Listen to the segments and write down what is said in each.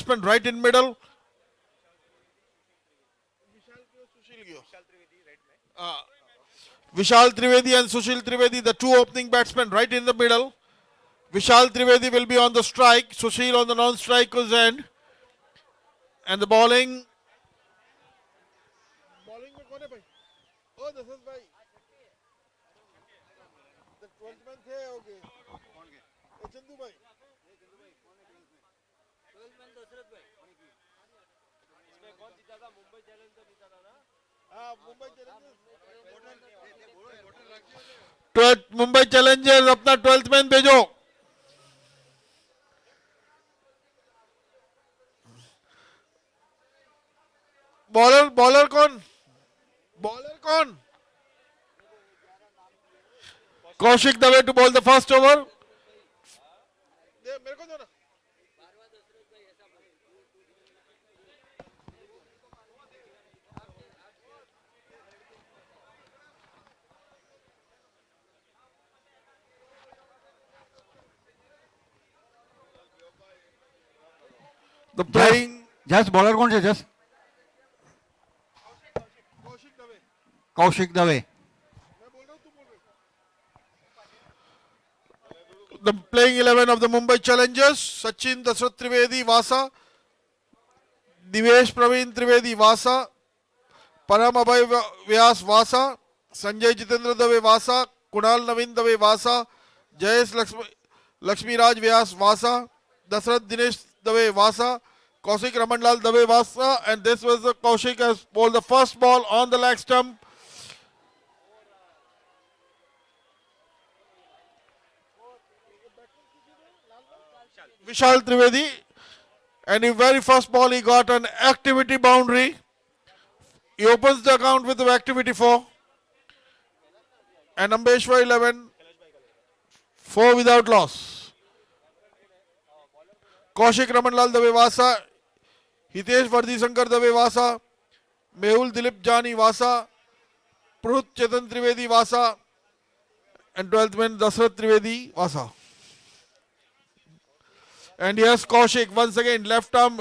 batsman right in middle. Vishal Trivedi and Sushil Trivedi, the two opening batsmen right in the middle. Vishal Trivedi will be on the strike, Sushil on the non-striker's end. And the bowling. Bowling में कौन है भाई? Oh, this is भाई. The 12th man थे okay. कौन के? चंदू भाई. इसमें कौन जीता था? मुंबई चैलेंजर जीता था ना? हाँ, Mumbai Challengers. 12th Mumbai Challengers अपना 12th मैन भेजो. बॉलर कौन? Kaushik Dave to bowl the first over. मेरे को दो ना. The playing. Just bowler कौन से? Just Kaushik Dave. The playing 11 of the Mumbai Challengers: Sachin Dasrath Trivedi, Vasa; Divesh Praveen Trivedi, Vasa; Param Abhay Vyas, Vasa; Sanjay Jitendra Dave, Vasa; Kunal Naveen Dave, Vasa; Jayesh Lakshmi Raj Vyas, Vasa; Dasrath Dinesh Dave, Vasa; Kaushik Ramanlal Dave, Vasa. And this was the Kaushik has bowled the first ball on the leg stump. Vishal Trivedi, and in very first ball he got an activity boundary. He opens the account with the activity 4. And Ambeshwar 11, 4 without loss. Kaushik Ramanlal Dave, Vasa; Hitesh Vardhi Shankar Dave, Vasa; Mehul Dilip Jani, Vasa; Prut Chetan Trivedi, Vasa; and 12th man Dasrath Trivedi, Vasa. And yes, Kaushik once again left arm,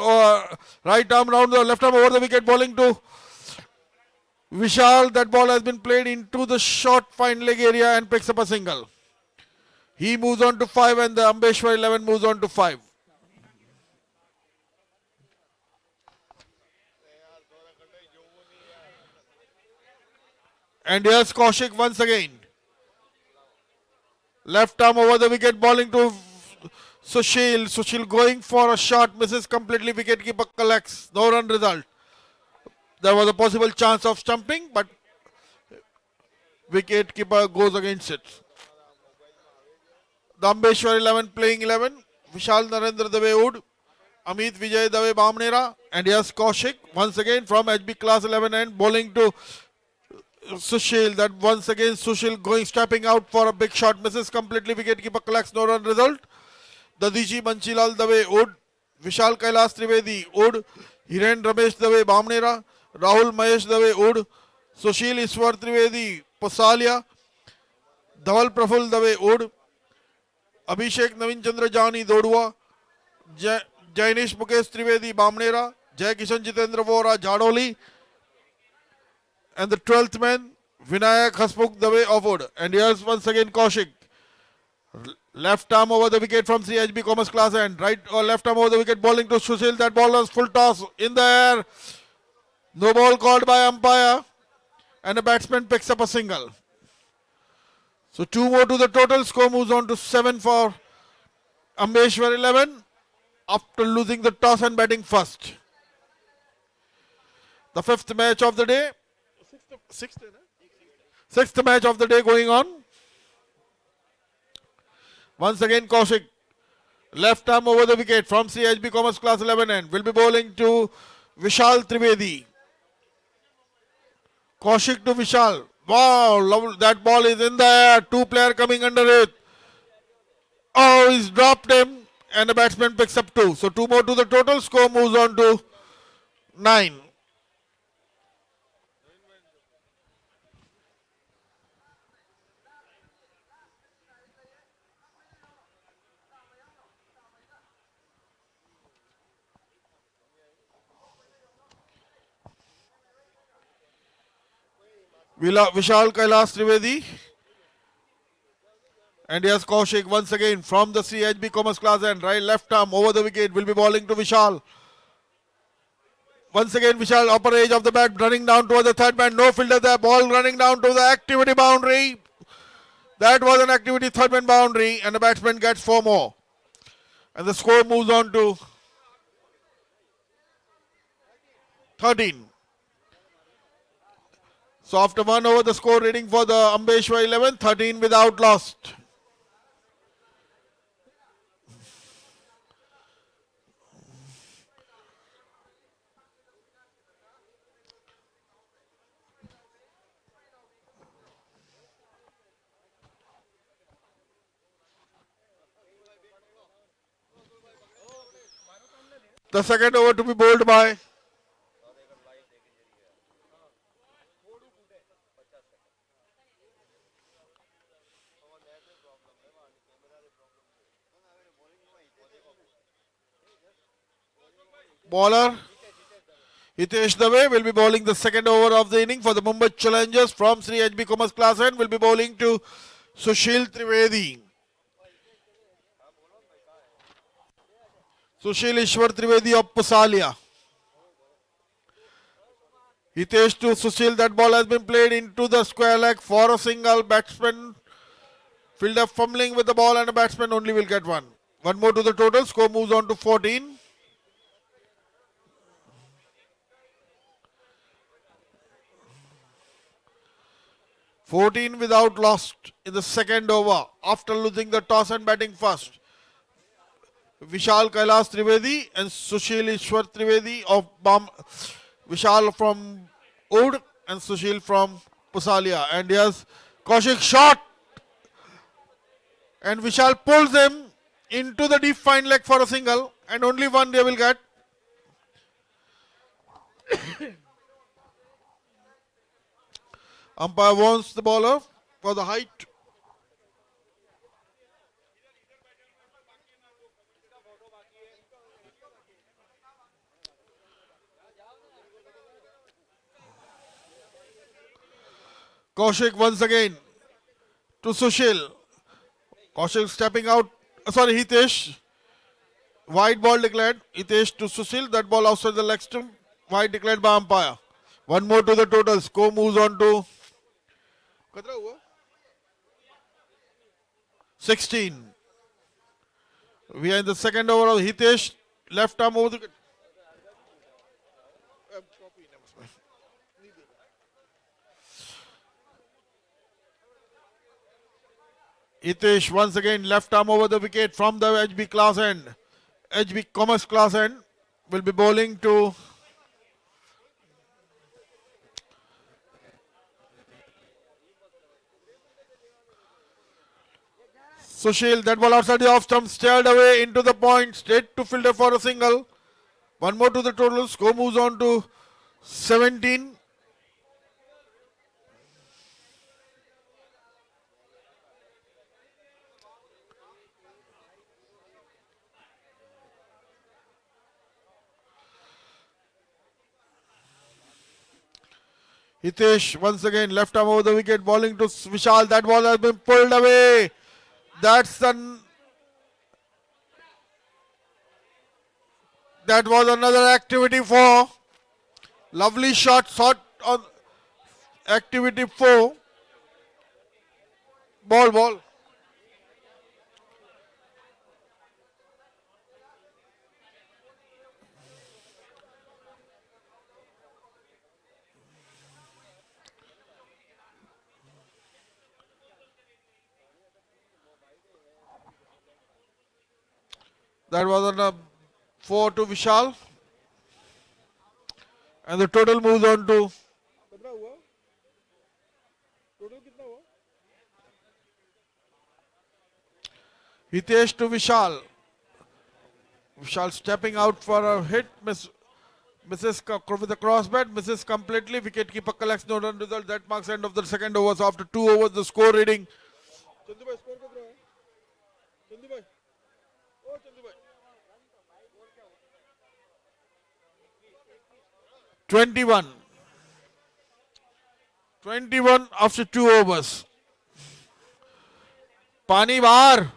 right arm round the left arm over the wicket, bowling to Vishal. That ball has been played into the short fine leg area and picks up a single. He moves on to 5 and the Ambeshwar 11 moves on to 5. And yes, Kaushik once again. Left arm over the wicket, bowling to Sushil. Sushil going for a shot, misses completely. Wicketkeeper collects. No run result. There was a possible chance of stumping, but wicketkeeper goes against it. The Ambeshwar 11 playing 11. Vishal Narendra Dave Wood, Amit Vijay Dave Bamnera, and yes, Kaushik once again from HB class 11 and bowling to Sushil. That once again Sushil going stepping out for a big shot, misses completely. Wicketkeeper collects. No run result. Dadishi Banchilal Dave Wood, Vishal Kailas Trivedi Wood, Hiren Ramesh Dave Bamnera, Rahul Mahesh Dave Wood, Sushil Iswar Trivedi Pasalia, Dhaval Praful Dave Wood, Abhishek Navin Chandra Jani Dodua, Jainish Mukesh Trivedi Bamnera, Jai Kishan Jitendra Vora Jadoli, and the 12th man Vinayak Hasmukh Dave of Wood. And here's once again Kaushik. Left arm over the wicket from CHB Commerce class and right or left arm over the wicket, bowling to Sushil. That ball was full toss in the air. No ball called by umpire. And a batsman picks up a single. So 2 more to the total. Score moves on to 7 for Ambeshwar 11 after losing the toss and batting first. The 5th match of the day. Sixth match of the day going on. Once again, Kaushik, left arm over the wicket from CHB Commerce Class 11 and will be bowling to Vishal Trivedi. Kaushik to Vishal. Wow, that ball is in the air. 2 players coming under it. Oh, he's dropped him and the batsman picks up 2. So 2 more to the total. Score moves on to 9. Vishal Kailas Trivedi. And yes, Kaushik once again from the CHB Commerce Class and right left arm over the wicket will be bowling to Vishal. Once again, Vishal upper edge of the bat running down toward the third man. No fielder there. Ball running down to the activity boundary. That was an activity third man boundary and the batsman gets 4 more. And the score moves on to 13. So after 1 over, the score reading for the Ambeshwar 11, 13 without lost. The second over to be bowled by bowler Hitesh Dave will be bowling the second over of the inning for the Mumbai Challengers from Sri HB Commerce Class and will be bowling to Sushil Trivedi. Sushil Ishwar Trivedi of Pusalia. Hitesh to Sushil, that ball has been played into the square leg for a single. Batsman fielder fumbling with the ball and a batsman only will get 1. 1 more to the total, score moves on to 14. Without lost in the second over after losing the toss and batting first. Vishal Kailas Trivedi and Sushil Ishwar Trivedi of Vishal from Oud and Sushil from Pusalia. And yes, Kaushik shot and Vishal pulls him into the deep fine leg for a single and only 1 they will get. Umpire warns the bowler for the height. Kaushik once again to Sushil. Kaushik stepping out. Sorry, Hitesh. Wide ball declared. Hitesh to Sushil. That ball outside the leg stump. Wide declared by umpire. 1 more to the total. Score moves on to 16. We are in the second over of Hitesh. Left arm over the. Hitesh once again left arm over the wicket from the HB class end. HB Commerce class end will be bowling to Sushil. That ball outside the off stump, stared away into the point, straight to fielder for a single. 1 more to the total. Score moves on to 17. Hitesh once again left arm over the wicket, bowling to Vishal. That ball has been pulled away. That was another activity 4. Lovely shot on activity 4. Ball. That was on a 4 to Vishal. And the total moves on to Hitesh to Vishal. Vishal stepping out for a hit. Misses with the cross bat. Misses completely. Wicketkeeper collects no run result. That marks end of the second over. So after 2 overs, the score reading. 21. 21 after 2 overs. Pani bahar.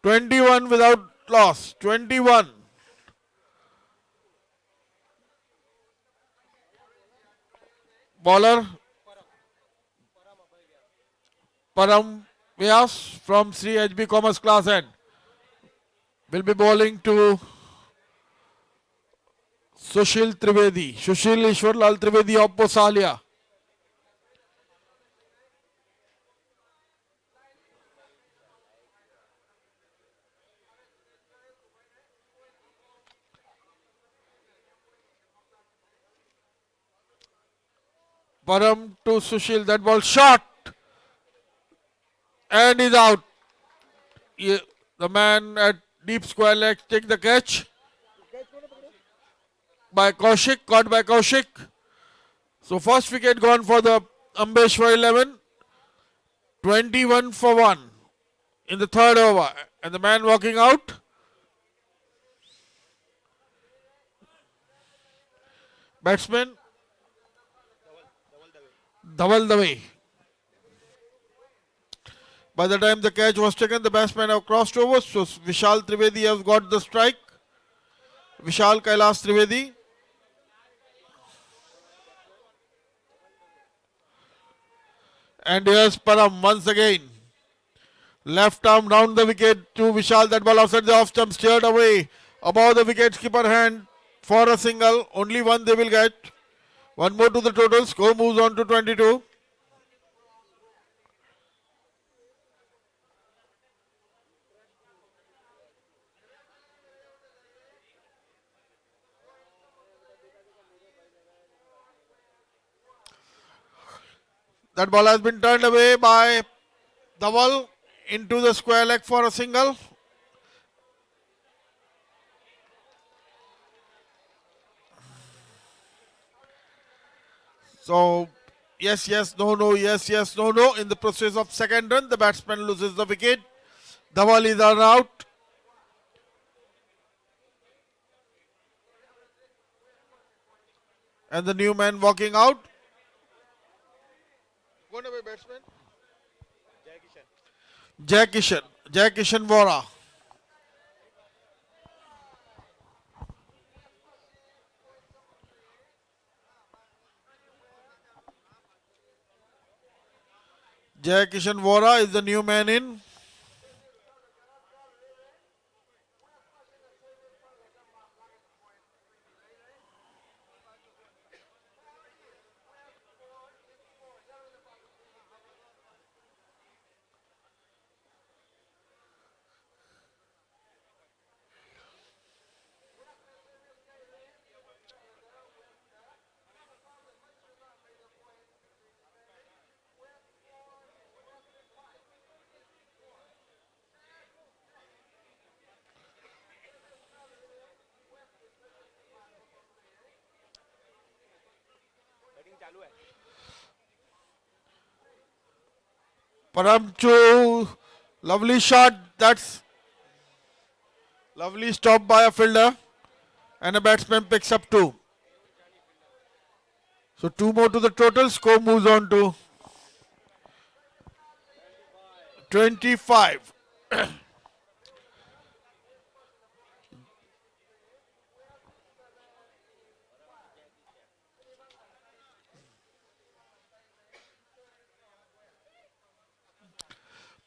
"21 without loss. 21. Bowler Param Vyas from Sri HB Commerce Class N will be bowling to Sushil Trivedi. Sushil Ishwarlal Trivedi of Posalia. Param to Sushil. That ball shot and is out. The man at deep square leg take the catch by Kaushik, caught by Kaushik. So first wicket gone for the Ambeshwar 11. 21 for 1 in the third over. And the man walking out. Batsman Dhaval Dave. By the time the catch was taken, the batsmen have crossed over. So Vishal Trivedi has got the strike. Vishal Kailas Trivedi. And here's Param once again. Left arm round the wicket to Vishal. That ball outside the off stump, steered away above the wicket-keeper hand for a single. Only one they will get. One more to the total. Score moves on to 22. That ball has been turned away by Dhaval into the square leg for a single. So, yes, yes, no, no, yes, yes, no, no. In the process of second run, the batsman loses the wicket. Dhaval is run out. And the new man walking out. Go away, batsman. Jai Kishan Vora. Jai Kishan Vora is the new man in. Param to lovely shot. That's lovely stop by a fielder. And a batsman picks up 2. So 2 more to the total. Score moves on to 25.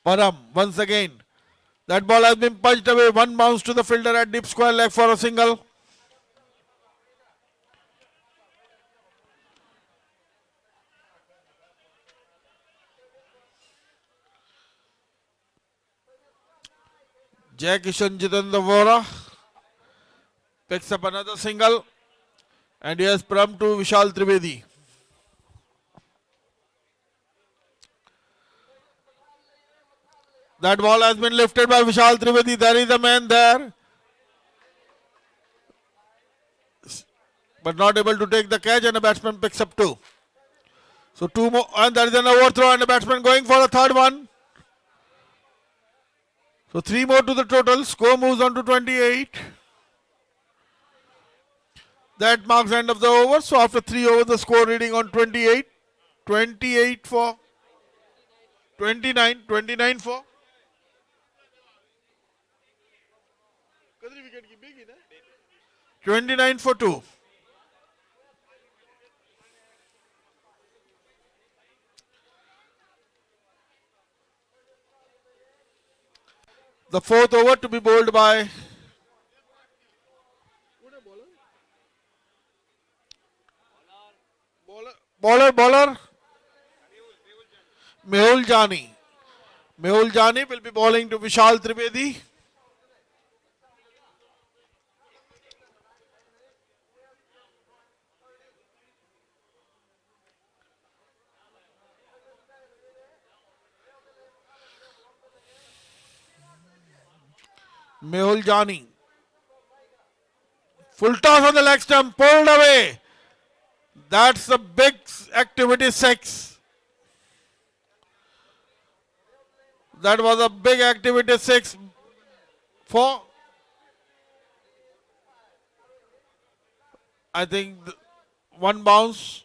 Param once again. That ball has been punched away. One bounce to the fielder at deep square leg for a single. Jai Kishan Jitendra Vora picks up another single. And he has Param to Vishal Trivedi. That ball has been lifted by Vishal Trivedi. There is a man there. But not able to take the catch, and a batsman picks up 2. So 2 more, and there is an overthrow and a batsman going for a third one. So 3 more to the total. Score moves on to 28. That marks the end of the over. So after 3 overs, the score reading on 28. 28 for 29. 29 for. 29 for 2. The fourth over to be bowled by bowler Mehul Jani. Mehul Jani will be bowling to Vishal Trivedi. Mehul Jani. Full toss on the leg stump, pulled away. That's a big activity 6. That was a big activity 6 for, I think, one bounce.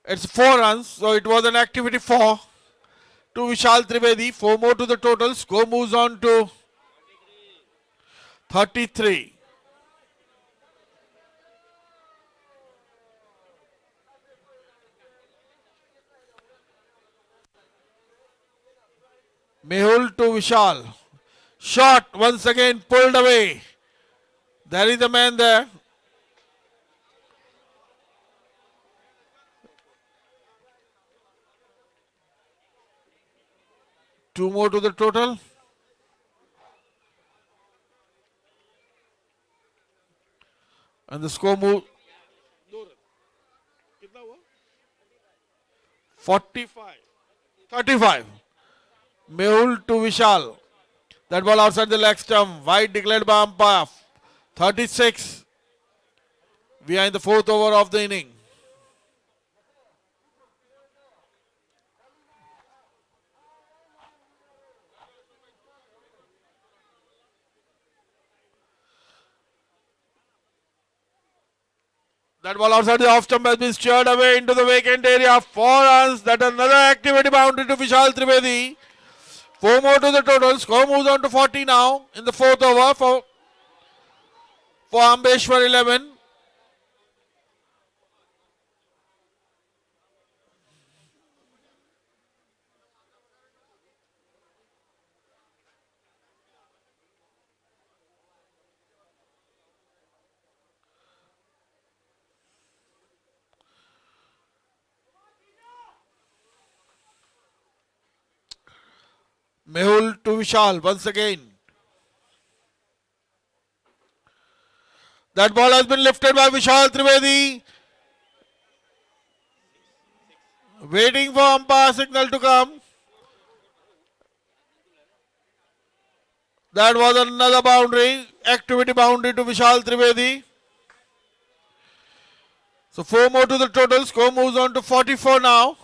It's 4 runs, so it was an activity 4 to Vishal Trivedi. 4 more to the total. Score moves on to 33. Mehul to Vishal. Shot once again pulled away. There is a man there. Two more to the total. And the score move 45. 35. Mehul to Vishal. That ball outside the leg stump. Wide declared by umpire. 36. We are in the fourth over of the inning. That ball outside the off stump has been steered away into the vacant area. 4 runs. That another activity boundary to Vishal Trivedi. 4 more to the total. Score moves on to 40 now in the fourth over for Ambeshwar 11. Mehul to Vishal once again. That ball has been lifted by Vishal Trivedi. Waiting for umpire signal to come. That was another boundary. Activity boundary to Vishal Trivedi. So 4 more to the total. Score moves on to 44 now.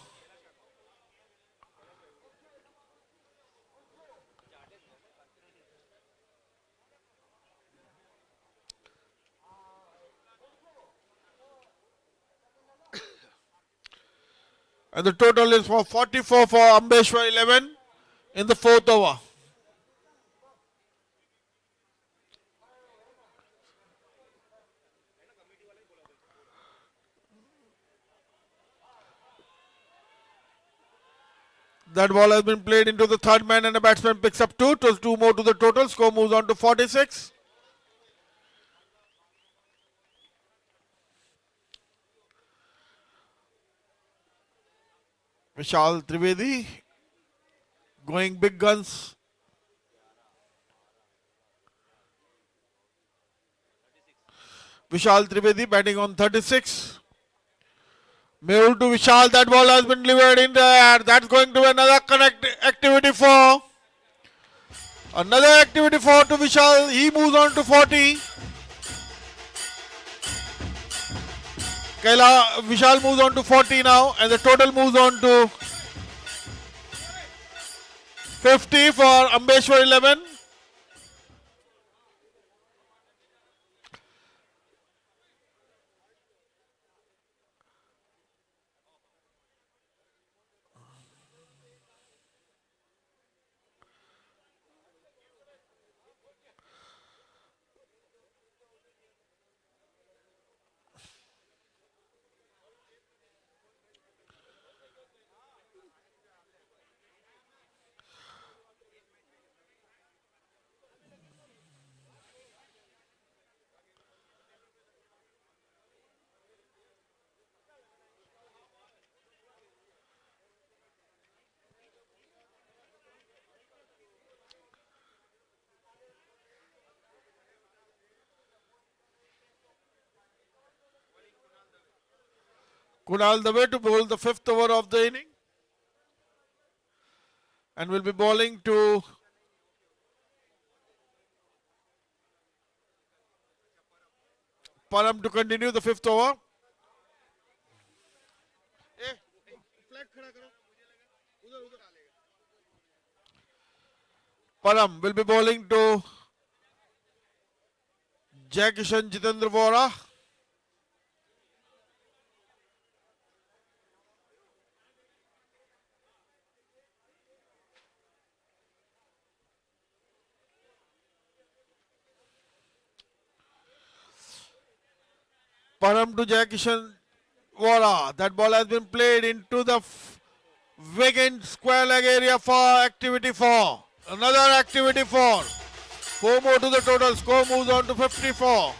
And the total is for 44 for Ambeshwar 11 in the fourth over. That ball has been played into the third man and a batsman picks up 2. 2 more to the total. Score moves on to 46. Vishal Trivedi going big guns. Vishal Trivedi batting on 36. Mehul to Vishal. That ball has been delivered in the air. That's going to be another activity 4. Another activity 4 to Vishal. He moves on to 40. Vishal moves on to 40 now, and the total moves on to 50 for Ambeshwar 11. Kunal Dave to bowl the 5th over of the inning, and will be bowling to Param to continue the 5th over. Param will be bowling to Jai Kishan Jitendra Vora. Param to Jai Kishan Vora. That ball has been played into the vacant square leg area for activity 4. Another activity 4. 4 more to the total. Score moves on to 54.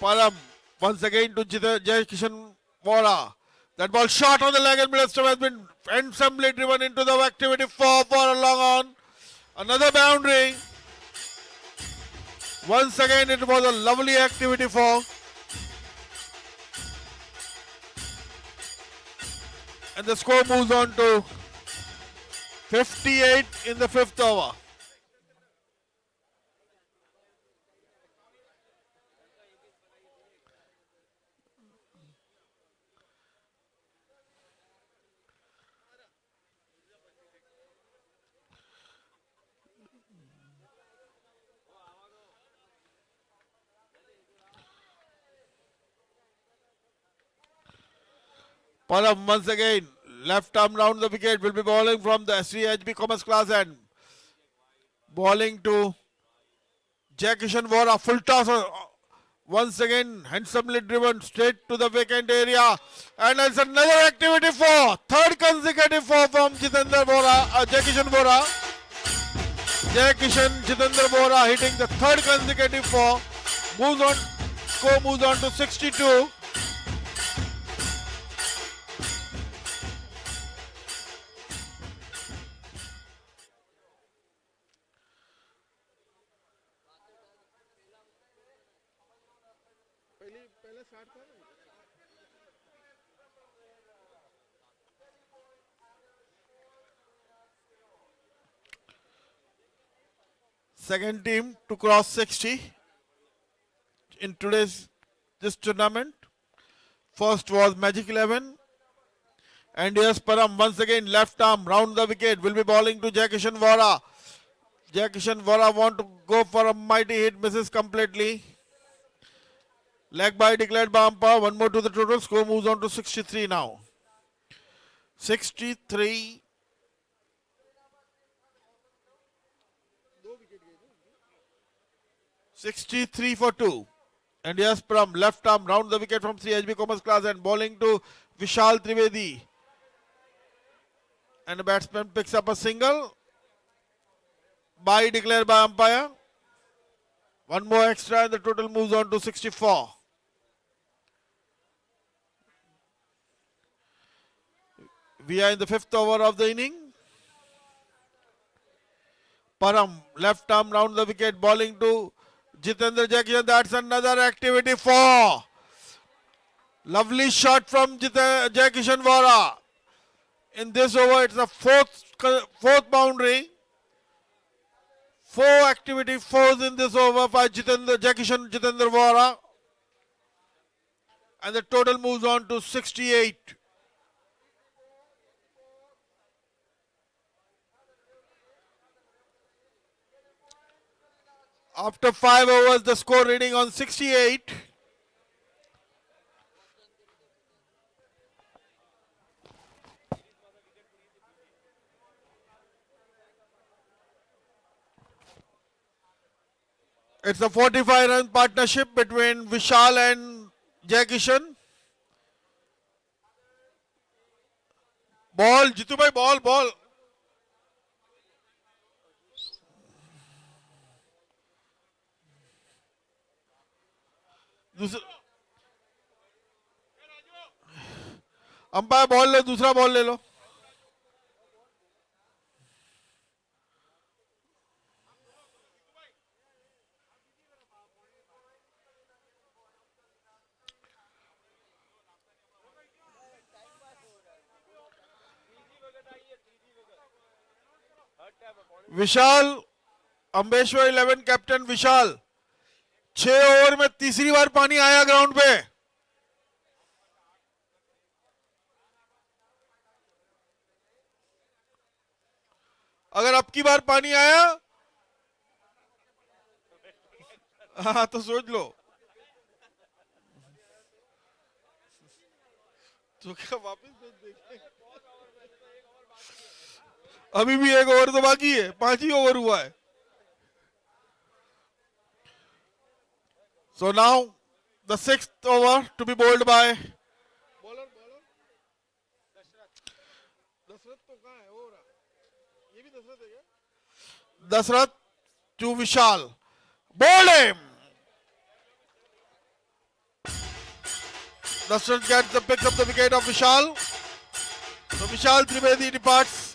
Param once again to Jai Kishan Vora. That ball shot on the leg and middle stump has been handsomely driven into the activity 4 for a long on. Another boundary. Once again it was a lovely activity 4. And the score moves on to 58 in the 5th over. Param once again, left arm round the wicket, will be bowling from the SCHB Commerce class and bowling to Jai Kishan Vora. Full toss once again, handsomely driven straight to the vacant area. And it's another activity 4. Third consecutive 4 from Jitendra Vora, Jai Kishan Vora. Jai Kishan Jitendra Vora hitting the third consecutive 4. Score moves on to 62. Second team to cross 60 in today's this tournament. First was Magic 11. And yes, Param once again left arm round the wicket, will be bowling to Jai Kishan Vora. Jai Kishan Vora want to go for a mighty hit, misses completely. Leg by declared by umpire. One more to the total. Score moves on to 63 now. 63. $63 for 2. And yes, Param left arm round the wicket from CHB Commerce class and bowling to Vishal Trivedi. And the batsman picks up a single. By declared by umpire. One more extra and the total moves on to 64. We are in the 5th over of the inning. Param left arm round the wicket, bowling to Jitendra Jai Kishan. That's another activity 4. Lovely shot from Jai Kishan Vora. In this over, it's the fourth boundary. Four activity fours in this over by Jai Kishan Jitendra Vora. And the total moves on to 68. After 5 overs, the score reading on 68. It's a 45-run partnership between Vishal and Jai Kishan. Ball, Jitu bhai, ball. Umpire ball ले, दूसरा ball ले लो. विशाल, अंबेश्वर 11 captain विशाल. 6 over में तीसरी बार पानी आया ground पे. अगर अब की बार पानी आया, हाँ तो सोच लो. तो क्या वापस देखें? अभी भी एक ओवर तो बाकी है, 5 ही ओवर हुआ है. So now the 6th over to be bowled by bowler. Dasharath तो कहाँ है? हो रहा. ये भी दशरथ है क्या? Dasharath to Vishal. Bowled him. Dashrath picks up the wicket of Vishal. So Vishal Trivedi departs.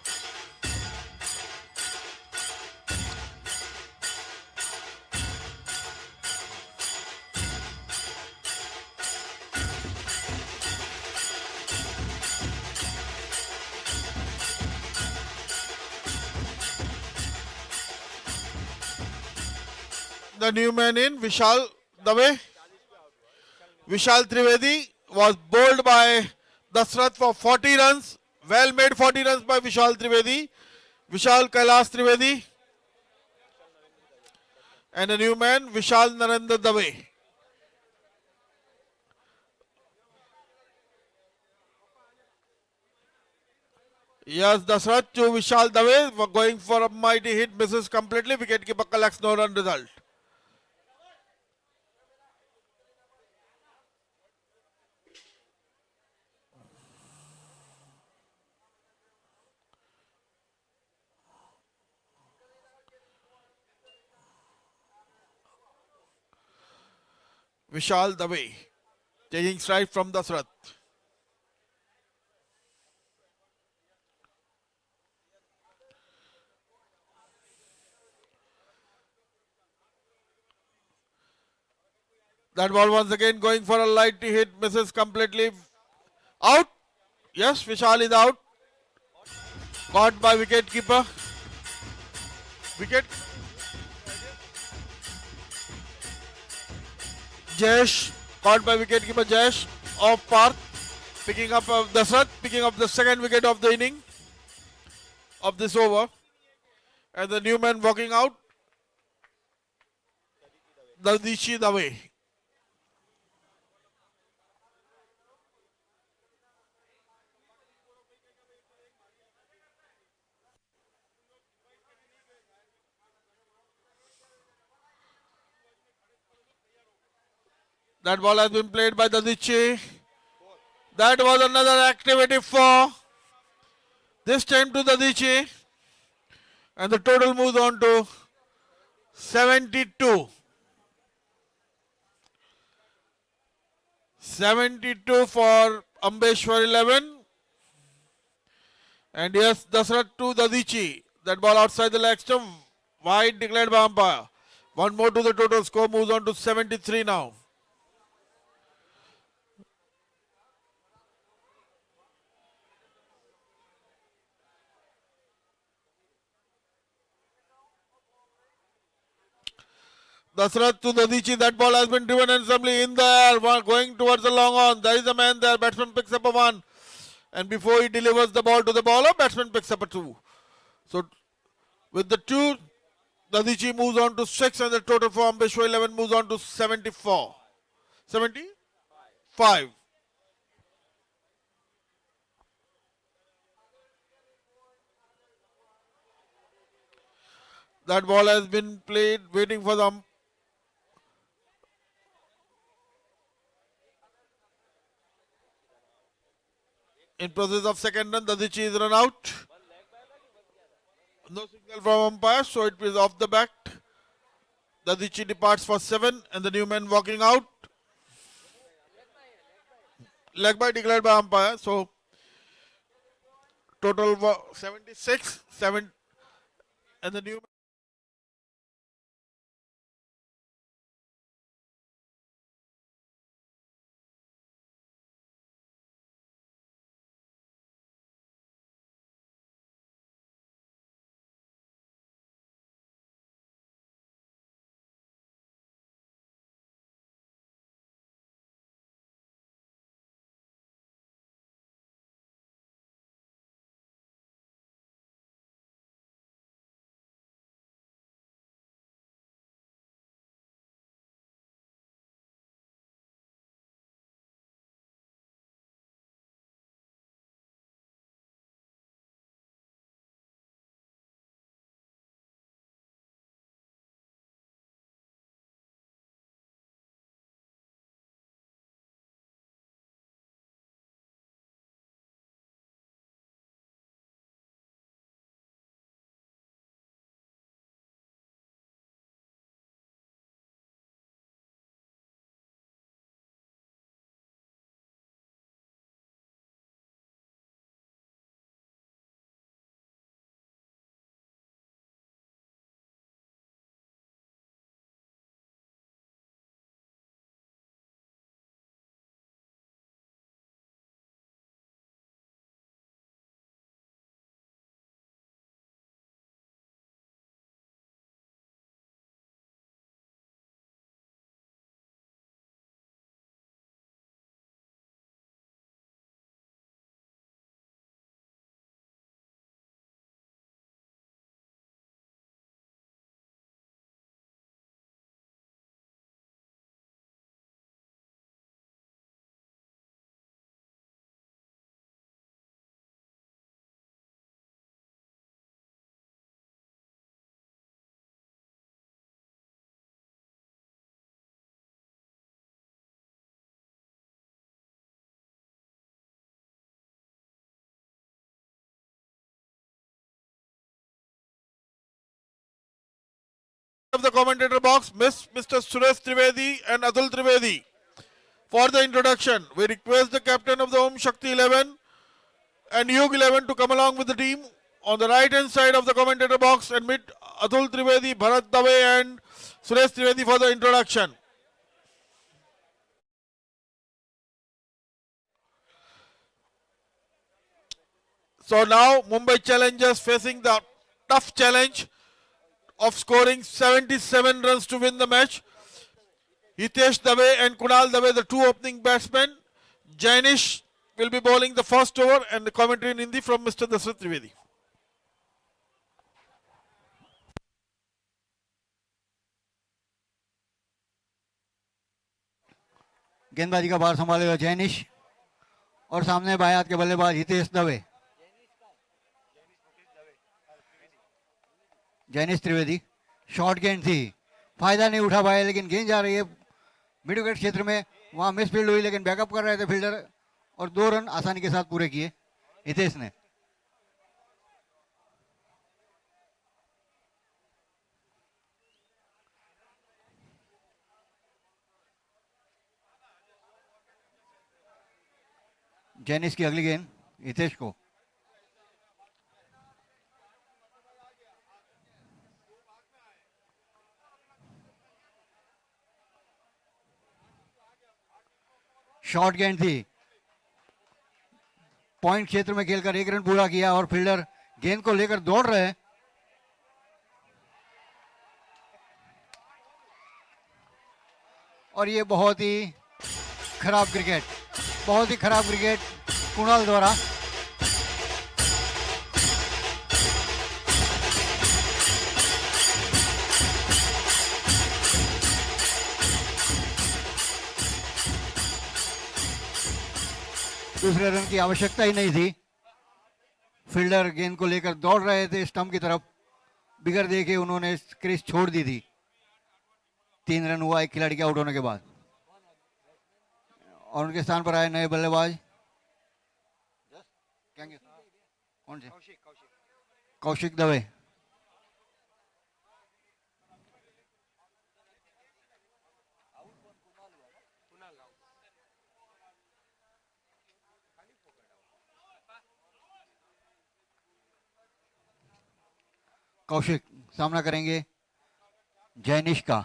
The new man in, Vishal Dave. Vishal Trivedi was bowled by Dashrath for 40 runs. Well made 40 runs by Vishal Trivedi. Vishal Kailash Trivedi. And a new man, Vishal Narendra Dave. Yes, Dashrath to Vishal Dave were going for a mighty hit, misses completely. Wicketkeeper collects no run result. Vishal Dave taking strike from Dashrath. That ball once again going for a light hit, misses completely. Out. Yes, Vishal is out. Caught by wicketkeeper. Wicket. Jayesh, caught by wicketkeeper Jayesh, off Parth, picking up Dashrath, picking up the second wicket of the inning of this over. And the new man walking out, Dadichi Dave. That ball has been played by Dadichi. That was another activity for this time to Dadichi. And the total moves on to 72. 72 for Ambeshwar 11. And yes, Dashrath to Dadichi. That ball outside the leg stump. Wide declared by umpire. One more to the total score, moves on to 73 now. Dasarath to Dadichi. That ball has been driven handsomely in the air, going towards the long on. There is a man there. Batsman picks up a one. And before he delivers the ball to the bowler, batsman picks up a two. So with the two, Dadichi moves on to 6 and the total for Ambeshwar 11 moves on to 74. 75. That ball has been played, waiting for the in process of second run. Dadichi is run out. No signal from umpire, so it is off the bat. Dadichi departs for 7 and the new man walking out. Leg by declared by umpire. So total 76, 7 and the new of the commentator box, Mr. Suresh Trivedi and Atul Trivedi. For the introduction, we request the captain of the Om Shakti 11 and Yug 11 to come along with the team. On the right hand side of the commentator box, admit Atul Trivedi, Bharat Dave and Suresh Trivedi for the introduction. So now Mumbai Challengers facing the tough challenge of scoring 77 runs to win the match. Hitesh Dave and Kunal Dave, the two opening batsmen. Jainish will be bowling the first over, and the commentary in Hindi from Mr. Dasarath Trivedi. गेंदबाजी का भार संभालेगा जैनिश और सामने बाएं हाथ के बल्लेबाज हितेश दवे। जैनिश त्रिवेदी शॉर्ट गेंद थी, फायदा नहीं उठा पाए, लेकिन गेंद जा रही है मिड विकेट क्षेत्र में, वहां मिस फील्ड हुई, लेकिन बैकअप कर रहे थे फील्डर और 2 रन आसानी के साथ पूरे किए हितेश ने। जैनिश की अगली गेंद हितेश को। शॉर्ट गेंद थी, पॉइंट क्षेत्र में खेलकर 1 रन पूरा किया और फील्डर गेंद को लेकर दौड़ रहे हैं। और ये बहुत ही खराब क्रिकेट, बहुत ही खराब क्रिकेट कुणाल द्वारा। दूसरे रन की आवश्यकता ही नहीं थी। फील्डर गेंद को लेकर दौड़ रहे थे स्टंप की तरफ, बिगर देखे उन्होंने क्रीज छोड़ दी थी। 3 रन हुआ एक खिलाड़ी के आउट होने के बाद, और उनके स्थान पर आए नए बल्लेबाज। कौन से? कौशिक दवे। कौशिक सामना करेंगे जैनिश का।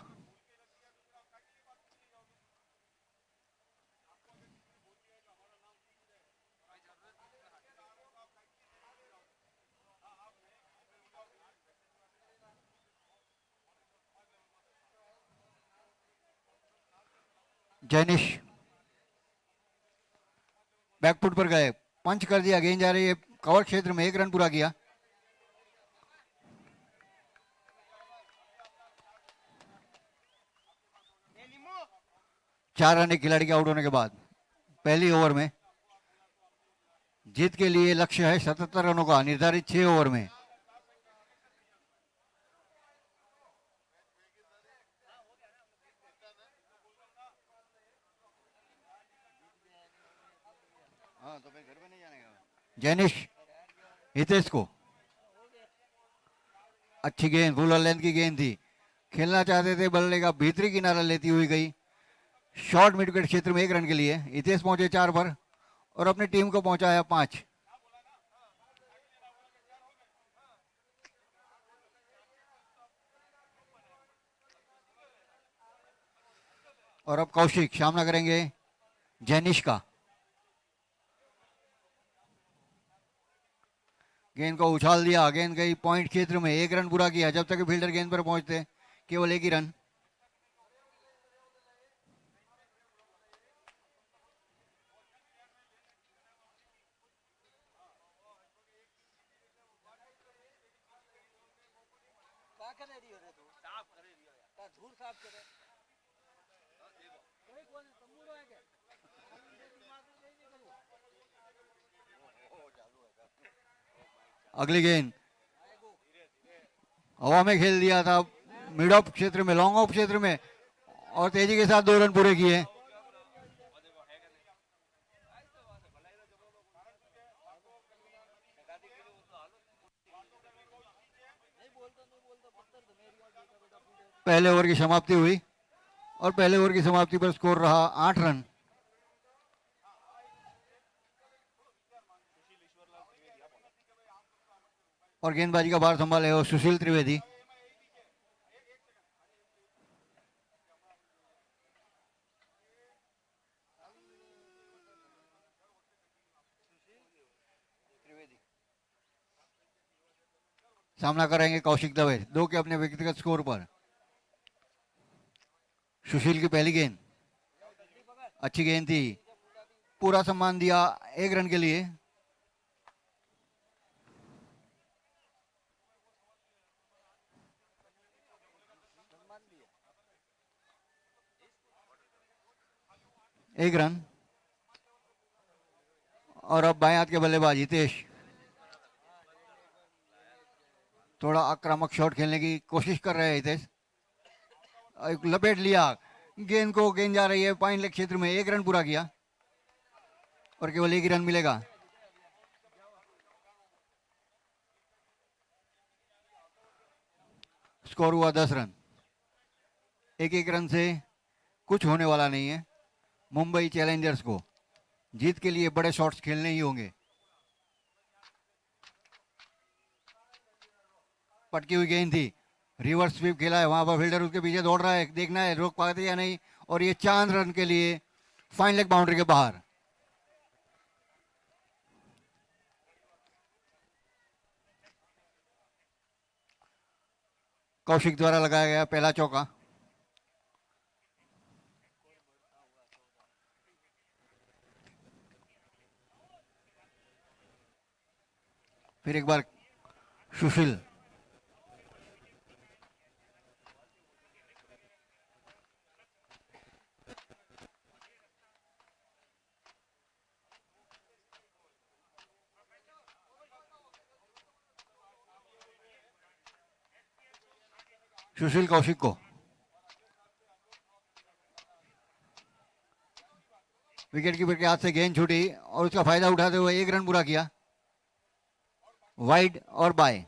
जैनिश बैकफुट पर गए, पंच कर दिया, गेंद जा रही है कवर क्षेत्र में, 1 रन पूरा किया। चार रन एक खिलाड़ी के आउट होने के बाद पहली ओवर में। जीत के लिए लक्ष्य है 77 रनों का, निर्धारित 6 ओवर में। तो फिर घर में नहीं जाने का। जैनिश हितेश को, अच्छी गेंद, फुल लेंथ की गेंद थी, खेलना चाहते थे, बल्ले का भीतरी किनारा लेती हुई गई। शॉर्ट मिड विकेट क्षेत्र में 1 रन के लिए हितेश पहुंचे 4 पर और अपनी टीम को पहुंचाया 5। और अब कौशिक सामना करेंगे जैनिश का। गेंद को उछाल दिया, गेंद गई पॉइंट क्षेत्र में, 1 रन पूरा किया। जब तक फील्डर गेंद पर पहुंचते केवल 1 ही रन। अगली गेंद हवा में खेल दिया था, मिड ऑफ क्षेत्र में, लॉन्ग ऑफ क्षेत्र में, और तेजी के साथ 2 रन पूरे किए। पहले ओवर की समाप्ति हुई और पहले ओवर की समाप्ति पर स्कोर रहा 8 रन। और गेंदबाजी का भार संभाले हो सुशील त्रिवेदी। सामना करेंगे कौशिक दवे, 2 के अपने व्यक्तिगत स्कोर पर। सुशील की पहली गेंद अच्छी गेंद थी, पूरा सम्मान दिया 1 रन के लिए। एक रन। और अब बाएं हाथ के बल्लेबाज हितेश थोड़ा आक्रामक शॉट खेलने की कोशिश कर रहे हैं। हितेश लपेट लिया गेंद को, गेंद जा रही है पॉइंट लेग क्षेत्र में, 1 रन पूरा किया और केवल 1 ही रन मिलेगा। स्कोर हुआ 10 रन। 1-1 रन से कुछ होने वाला नहीं है। मुंबई चैलेंजर्स को जीत के लिए बड़े शॉट्स खेलने ही होंगे। पटकी हुई गेंद थी, रिवर्स स्वीप खेला है, वहां पर फील्डर उसके पीछे दौड़ रहा है, देखना है रोक पाते या नहीं। और ये 4 रन के लिए फाइन लेग बाउंड्री के बाहर। कौशिक द्वारा लगाया गया पहला चौका। फिर एक बार सुशील, सुशील कौशिक को विकेट कीपर के हाथ से गेंद छूटी और उसका फायदा उठाते हुए एक रन पूरा किया, वाइड और बाय।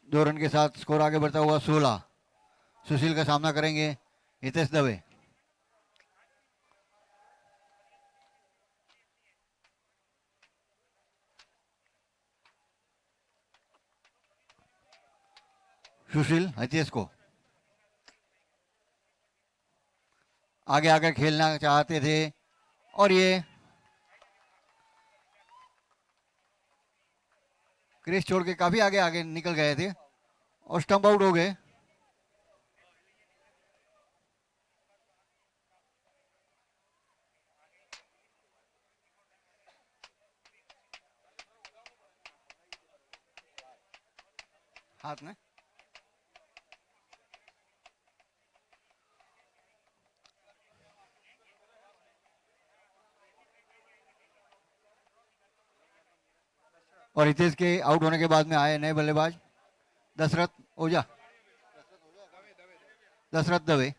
दो रन के साथ स्कोर आगे बढ़ता हुआ 16। सुशील का सामना करेंगे हितेश दवे। सुशील हितेश को आगे आकर खेलना चाहते थे और ये क्रीज छोड़ के काफी आगे आगे निकल गए थे और स्टंप आउट हो गए। हाथ में और हितेश के आउट होने के बाद में आए नए बल्लेबाज दशरथ ओझा, दशरथ दवे।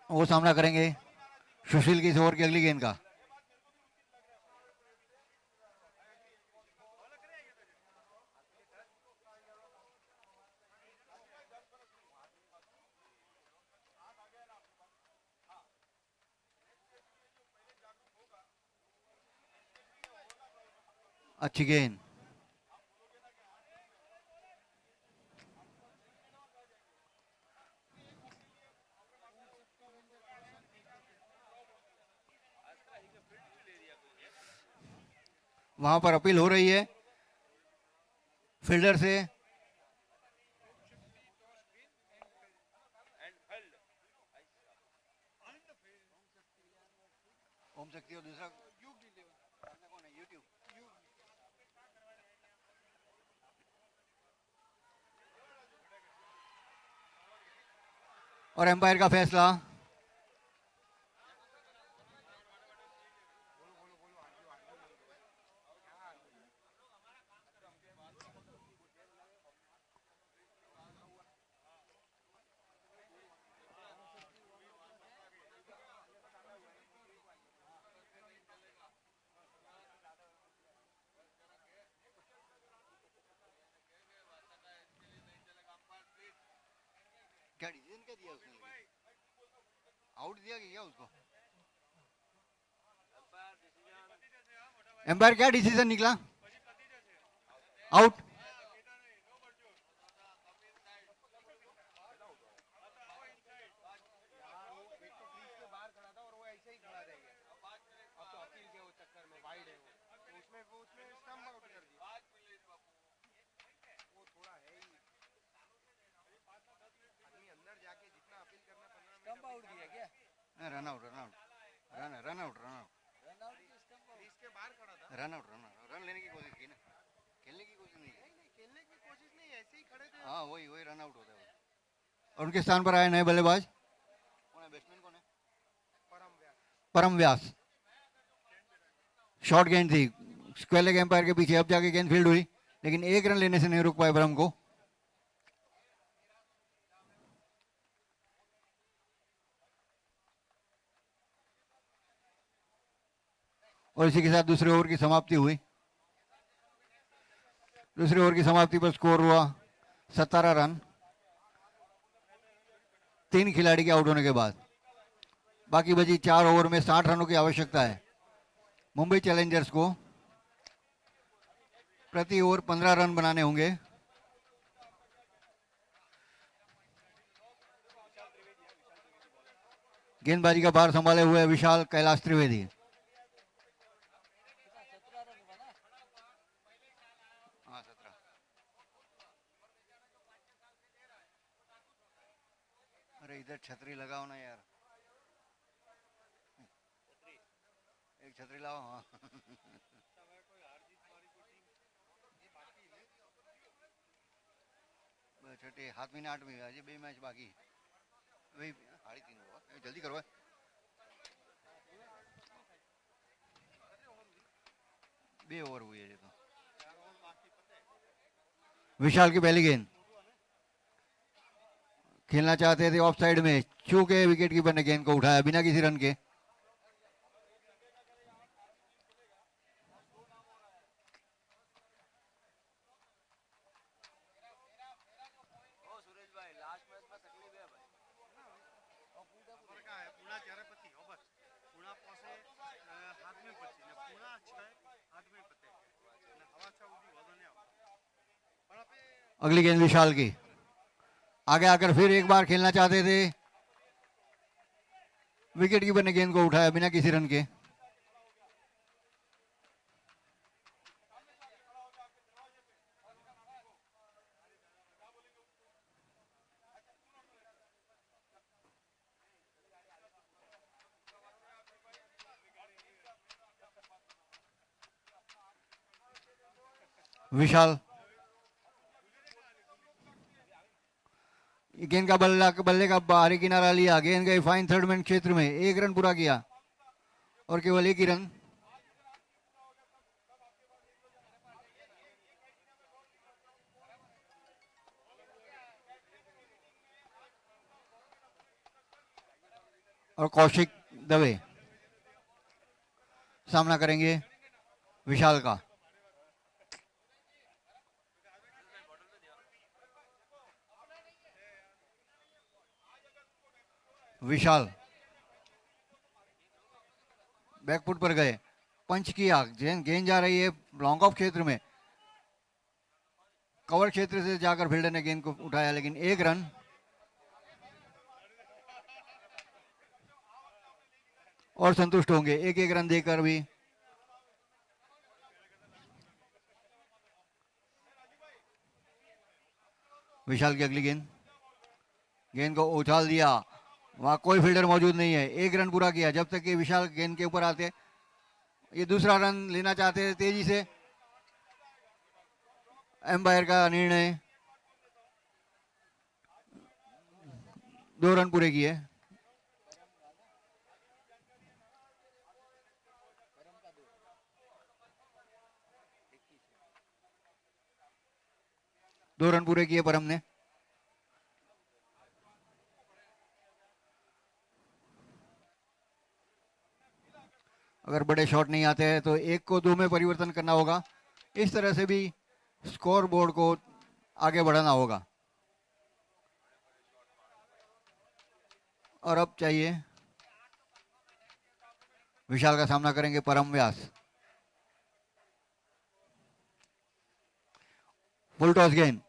वो सामना करेंगे सुशील की इस ओवर की अगली गेंद का। अच्छी गेंद, वहां पर अपील हो रही है फील्डर से। ओम शक्ति और दूसरा कौन है? यूट्यूब। और एम्पायर का फैसला क्या डिसीजन क्या दिया उसने? आउट दिया कि क्या उसको? एम्पायर क्या डिसीजन निकला? Out. Run out, run out, run out, run out, run out, run लेने की कोशिश की ना, खेलने की कोशिश नहीं, खेलने की कोशिश नहीं, ऐसे ही खड़े थे। हाँ वही वही रन आउट होता है। और उनके स्थान पर आए नए बल्लेबाज। कौन है बैट्समैन? कौन है? परम व्यास। शॉर्ट गेंद थी, स्क्वेयर लेग एम्पायर के पीछे, अब जाके गेंद फील्ड हुई लेकिन एक रन लेने से नहीं रुक पाए ब्रह्म को। और इसी के साथ दूसरे ओवर की समाप्ति हुई। दूसरे ओवर की समाप्ति पर स्कोर हुआ 17 रन, 3 खिलाड़ी के आउट होने के बाद। बाकी बची 4 ओवर में 60 रनों की आवश्यकता है। मुंबई चैलेंजर्स को प्रति ओवर 15 रन बनाने होंगे। गेंदबाजी का भार संभाले हुए विशाल कैलाश त्रिवेदी। अरे इधर छतरी लगाओ ना यार, एक छतरी लाओ। हाँ छठे हाथ में 8 में आज 2 मैच बाकी वही 3:30 हुआ, जल्दी करो 2 ओवर हुई है ये तो। विशाल की पहली गेंद खेलना चाहते थे ऑफ साइड में, चूके विकेट कीपर ने गेंद को उठाया बिना किसी रन के। अगली गेंद विशाल की, आगे आकर फिर एक बार खेलना चाहते थे, विकेट कीपर ने गेंद को उठाया बिना किसी रन के। विशाल गेंद का बल्ले का बाहरी किनारा लिया, गेंद गई फाइन थर्ड मैन क्षेत्र में, 1 रन पूरा किया और केवल 1 ही रन। और कौशिक दवे सामना करेंगे विशाल का। विशाल बैकफुट पर गए, पंच किया, गेंद जा रही है लॉन्ग ऑफ क्षेत्र में, कवर क्षेत्र से जाकर फील्डर ने गेंद को उठाया लेकिन 1 रन। और संतुष्ट होंगे 1-1 रन देकर भी। विशाल की अगली गेंद, गेंद को उछाल दिया, वहां कोई फील्डर मौजूद नहीं है, 1 रन पूरा किया। जब तक कि विशाल गेंद के ऊपर आते, ये दूसरा रन लेना चाहते थे तेजी से, एम्पायर का निर्णय, 2 रन पूरे किए। दो रन पूरे किए परम ने। अगर बड़े शॉट नहीं आते हैं तो 1 को 2 में परिवर्तन करना होगा, इस तरह से भी स्कोर बोर्ड को आगे बढ़ाना होगा। और अब चाहिए विशाल का सामना करेंगे परम व्यास। फुल टॉस गेंद,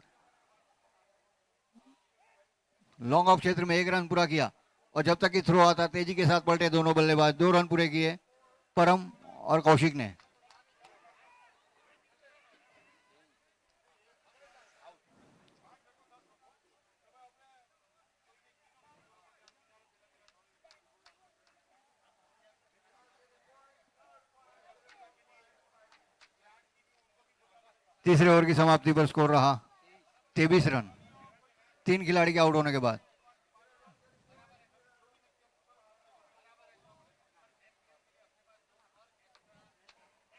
लॉन्ग ऑफ क्षेत्र में 1 रन पूरा किया और जब तक कि थ्रो आता तेजी के साथ पलटे दोनों बल्लेबाज, 2 रन पूरे किए परम और कौशिक ने। तीसरे ओवर की समाप्ति पर स्कोर रहा 23 रन, 3 खिलाड़ी के आउट होने के बाद।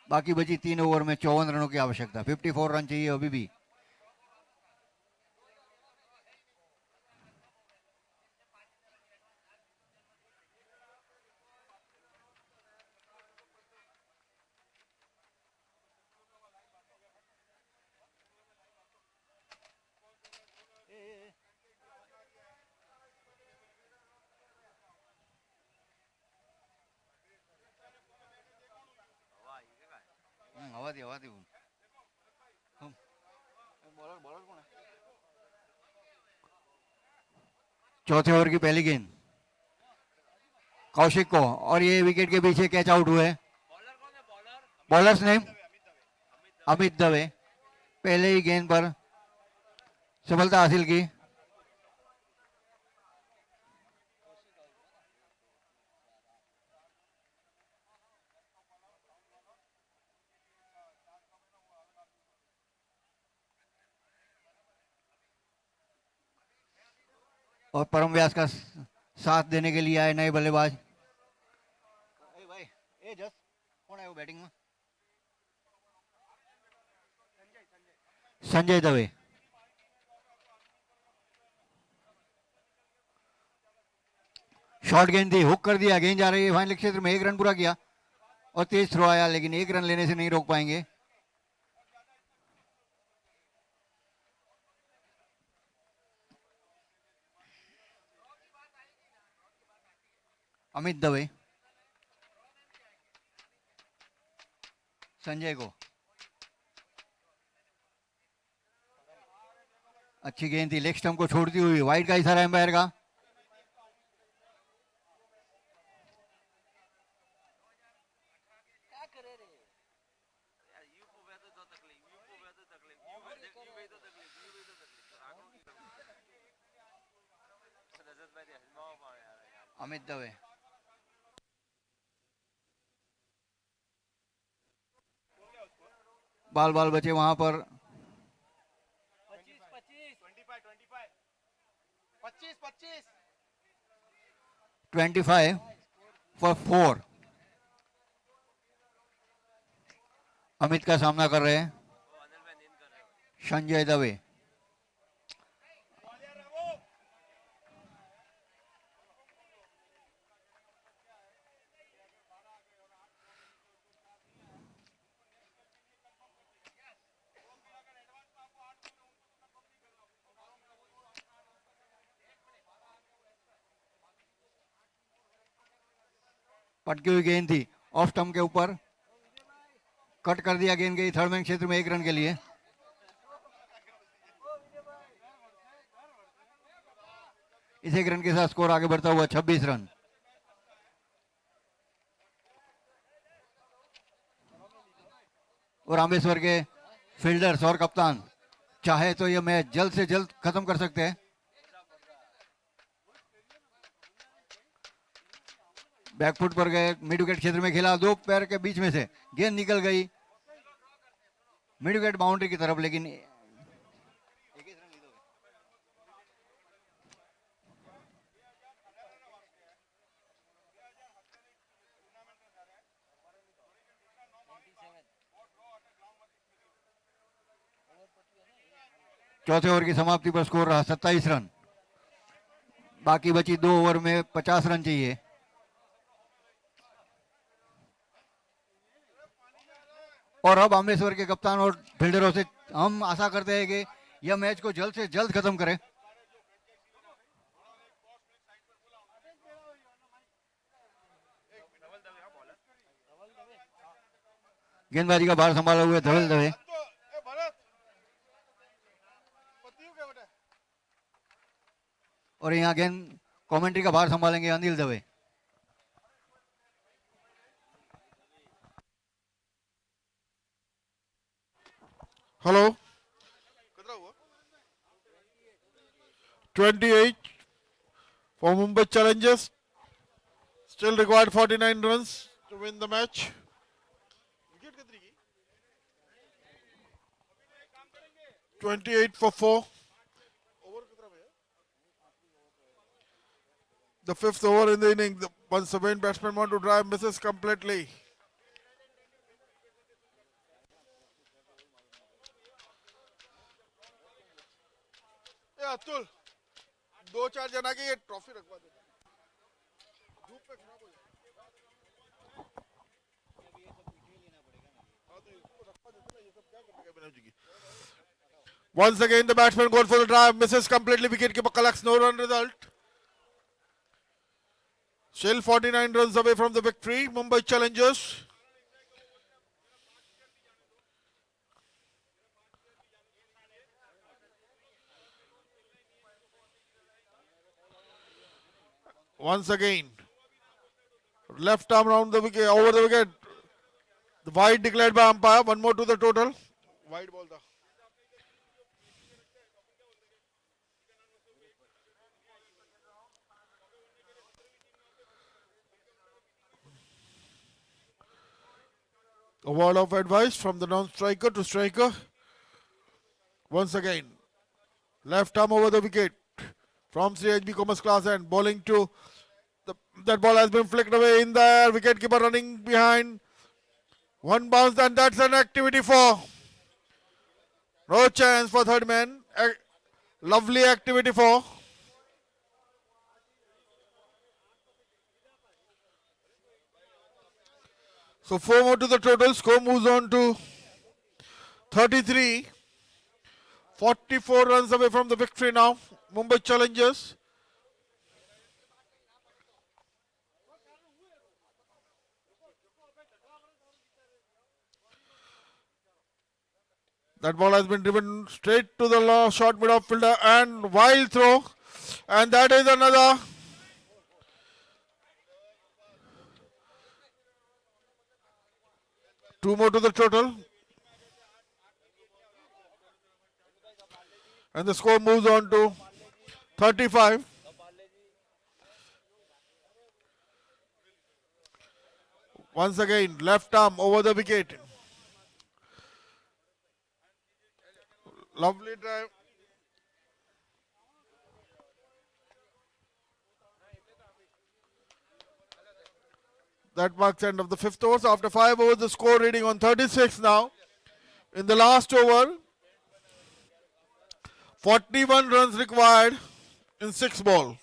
बाकी बची 3 ओवर में 54 रनों की आवश्यकता, 54 रन चाहिए अभी भी। हवा दी चौथे ओवर की पहली गेंद, कौशिक को, और ये विकेट के पीछे कैच आउट हुए। बॉलर्स नेम अमित दवे, पहले ही गेंद पर सफलता हासिल की। और परम व्यास का साथ देने के लिए आए नए बल्लेबाज। कौन है वो बैटिंग में? संजय दवे। शॉर्ट गेंद थी, हुक कर दिया, गेंद जा रही है फाइनल क्षेत्र में, एक रन पूरा किया और तेज थ्रो आया, लेकिन एक रन लेने से नहीं रोक पाएंगे। अमित दवे, संजय को, अच्छी गेंद थी, लेग स्टंप को छोड़ती हुई, वाइड का इशारा एम्पायर का। अमित दवे, बाल बाल बचे वहां पर। 25 फॉर 4 अमित का सामना कर रहे हैं संजय दवे। पटकी हुई गेंद थी, ऑफ स्टंप के ऊपर कट कर दिया, गेंद गई थर्ड मैन क्षेत्र में, एक रन के लिए। इस एक रन के साथ स्कोर आगे बढ़ता हुआ 26 रन। और रामेश्वर के फील्डर्स और कप्तान चाहे तो यह मैच जल्द से जल्द खत्म कर सकते हैं। बैकफुट पर गए, मिड विकेट क्षेत्र में खेला, दो पैर के बीच में से गेंद निकल गई मिड विकेट बाउंड्री की तरफ, लेकिन चौथे ओवर की समाप्ति पर स्कोर रहा 27 रन। बाकी बची 2 ओवर में 50 रन चाहिए। और अब अमरेश्वर के कप्तान और फील्डरों से हम आशा करते हैं कि यह मैच को जल्द से जल्द खत्म करें। गेंदबाजी का भार संभाले हुए धवल दवे, और यहाँ गेंद कमेंट्री का भार संभालेंगे Anil Dave. Hello, 28 for Mumbai Challengers. Still required 49 runs to win the match. Wicket 28 for 4. The fifth over in the inning. Once the main batsman want to drive, misses completely. Atul, 2-4 जना की ये ट्रॉफी रखवा दे, धूप पे खराब हो जाएगा। Once again, the batsman goes for the drive, misses completely. Wicketkeeper collects no run result. Still 49 runs away from the victory. Mumbai Challengers. Once again, Left arm round the wicket, over the wicket. The wide declared by umpire. One more to the total. Wide ball tha. A word of advice from the non-striker to striker. Once again, left arm over the wicket from CHB Commerce Class and bowling to that ball has been flicked away in there. Wicket keeper running behind. One bounce and that's an activity for. No chance for third man. Lovely activity for. So 4 more to the total. Score moves on to 33. 44 runs away from the victory now. Mumbai Challengers. That ball has been driven straight to the short mid fielder and wild throw. And that is another. Two more to the total. And the score moves on to 35. Once again, left arm over the wicket. Lovely drive. That marks end of the 5th over. So after 5 overs, the score reading on 36 now. In the last over, 41 runs required in 6 balls.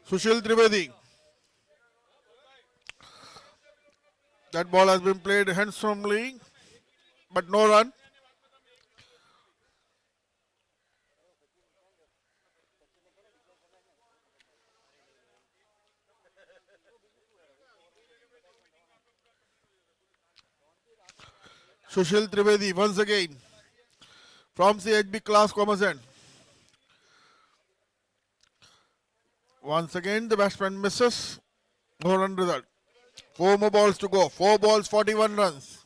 Sushil Trivedi. That ball has been played handsomely, but no run. Sushil Trivedi once again from CHB Class Commerce End. Once again, the batsman misses. No run result. 4 more balls to go. 4 balls, 41 runs.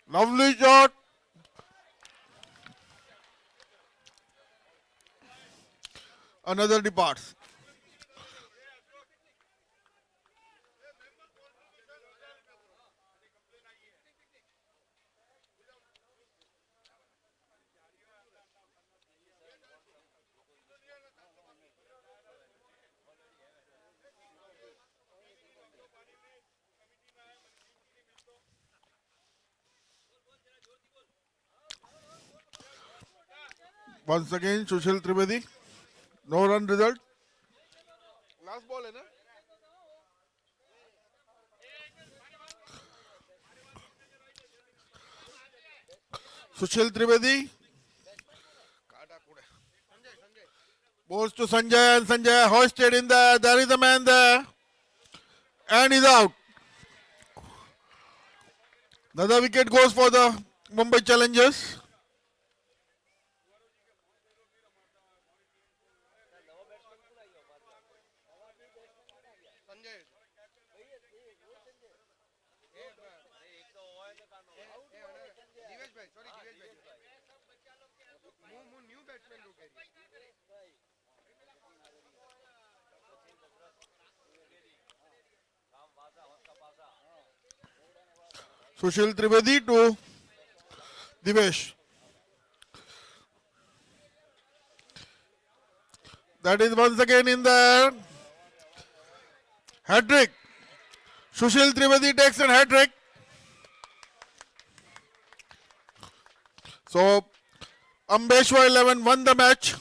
Lovely shot. Another departs. Once again, Sushil Trivedi. No run result. Last ball, hai na? Sushil Trivedi. Balls to Sanjay and Sanjay hoisted in there. There is a man there. And he's out. Another wicket goes for the Mumbai Challengers. Sushil Trivedi to Divesh. That is once again in there. Hat-trick. Sushil Trivedi takes an hat-trick. So, Ambeshwar 11 won the match.